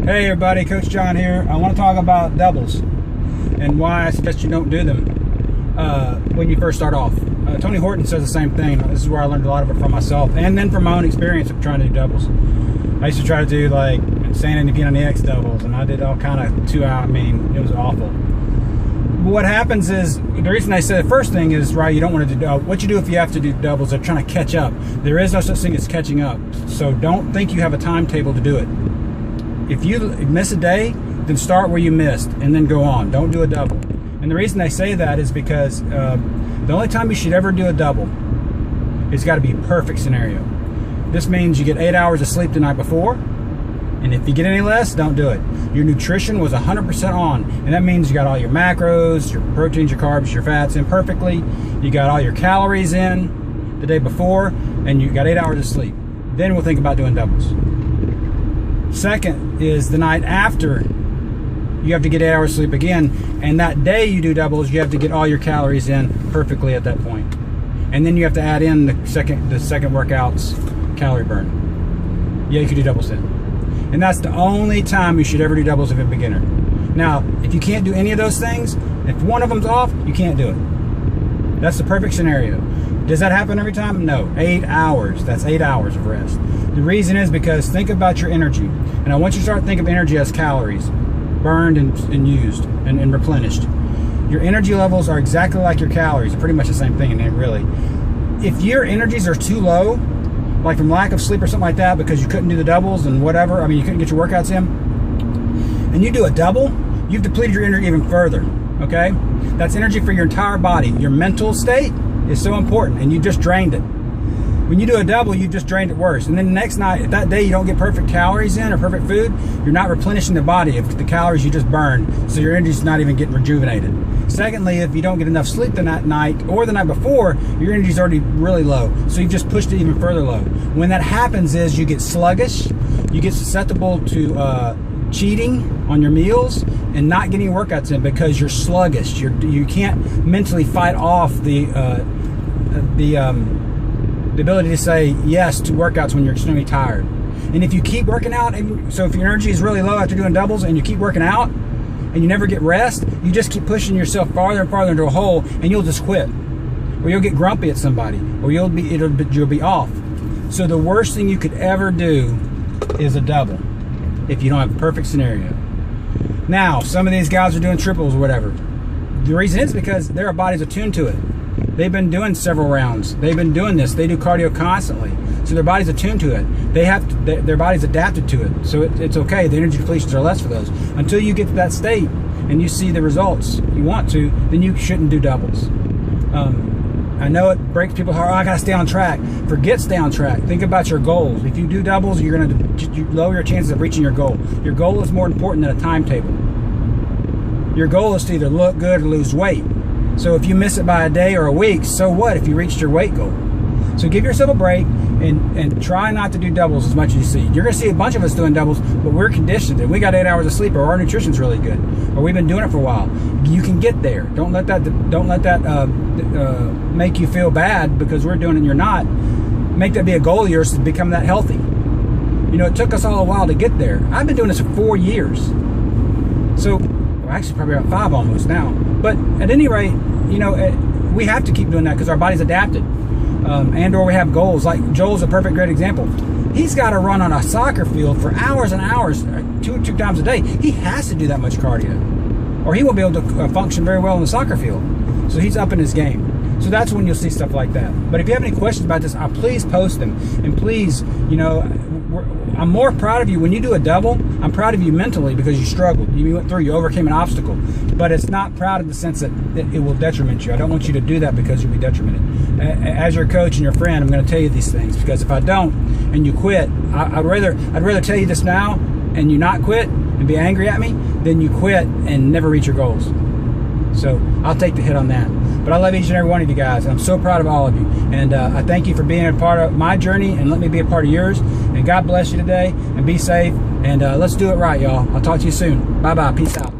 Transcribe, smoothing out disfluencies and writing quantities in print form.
Hey everybody, Coach John here. I want to talk about doubles and why I suggest you don't do them when you first start off. Tony Horton says the same thing. This is where I learned a lot of it from myself and then from my own experience of trying to do doubles. I used to try to do like insanity P90X doubles, and I did all kind of 2 hour. I mean, it was awful. But what happens is, the reason I say the first thing is, right, you don't want to do what you do if you have to do doubles. They're trying to catch up. There is no such thing as catching up. So don't think you have a timetable to do it. If you miss a day, then start where you missed and then go on. Don't do a double. And the reason I say that is because the only time you should ever do a double, it's got to be a perfect scenario. This means you get 8 hours of sleep the night before, and if you get any less, don't do it. Your nutrition was 100% on, and that means you got all your macros, your proteins, your carbs, your fats in perfectly. You got all your calories in the day before, and you got 8 hours of sleep. Then we'll think about doing doubles. Second is the night after, you have to get 8 hours sleep again, and that day you do doubles, you have to get all your calories in perfectly at that point. And then you have to add in the second workout's calorie burn. Yeah, you can do doubles then. And that's the only time you should ever do doubles if you're a beginner. Now, if you can't do any of those things, if one of them's off, you can't do it. That's the perfect scenario. Does that happen every time? No. 8 hours. That's 8 hours of rest. The reason is because think about your energy. And I want you to start thinking of energy as calories, burned and used and replenished. Your energy levels are exactly like your calories. They're pretty much the same thing, and really. If your energies are too low, like from lack of sleep or something like that, because you couldn't do the doubles and whatever, I mean, you couldn't get your workouts in, and you do a double, you've depleted your energy even further, okay? That's energy for your entire body. Your mental state is so important, and you just drained it. When you do a double, you just drained it worse. And then the next night, if that day you don't get perfect calories in or perfect food, you're not replenishing the body of the calories you just burned, so your energy's not even getting rejuvenated. Secondly, if you don't get enough sleep the night or the night before, your energy's already really low, so you've just pushed it even further low. When that happens is you get sluggish, you get susceptible to cheating on your meals and not getting workouts in because you're sluggish. You can't mentally fight off the ability to say yes to workouts when you're extremely tired. And if you keep working out, so if your energy is really low after doing doubles and you keep working out and you never get rest, you just keep pushing yourself farther and farther into a hole, and you'll just quit, or you'll get grumpy at somebody, or you'll be off. So the worst thing you could ever do is a double if you don't have a perfect scenario. Now, some of these guys are doing triples or whatever. The reason is because their bodies are tuned to it. They've been doing several rounds. They've been doing this. They do cardio constantly. So their body's attuned to it. Their body's adapted to it. So it's okay. The energy depletions are less for those. Until you get to that state and you see the results you want to, then you shouldn't do doubles. I know it breaks people's heart. Oh, I gotta stay on track. Forget stay on track. Think about your goals. If you do doubles, you're gonna lower your chances of reaching your goal. Your goal is more important than a timetable. Your goal is to either look good or lose weight. So if you miss it by a day or a week, so what if you reached your weight goal? So give yourself a break and try not to do doubles as much as you see. You're going to see a bunch of us doing doubles, but we're conditioned and we got 8 hours of sleep, or our nutrition's really good, or we've been doing it for a while. You can get there. Don't let that make you feel bad because we're doing it and you're not. Make that be a goal of yours to become that healthy. You know, it took us all a while to get there. I've been doing this for 4 years. So, well, actually probably about 5 almost now. But at any rate, you know, we have to keep doing that because our body's adapted. And or we have goals. Like Joel's a perfect great example. He's got to run on a soccer field for hours and hours, two times a day. He has to do that much cardio, or he won't be able to function very well in the soccer field. So he's up in his game. So that's when you'll see stuff like that. But if you have any questions about this, please post them. And please, you know, I'm more proud of you when you do a double. I'm proud of you mentally because you struggled. You went through, you overcame an obstacle. But it's not proud in the sense that it will detriment you. I don't want you to do that because you'll be detrimented. As your coach and your friend, I'm going to tell you these things, because if I don't and you quit, I'd rather tell you this now and you not quit and be angry at me than you quit and never reach your goals. So I'll take the hit on that. But I love each and every one of you guys. And I'm so proud of all of you. And I thank you for being a part of my journey and let me be a part of yours. And God bless you today, and be safe. And let's do it right, y'all. I'll talk to you soon. Bye-bye. Peace out.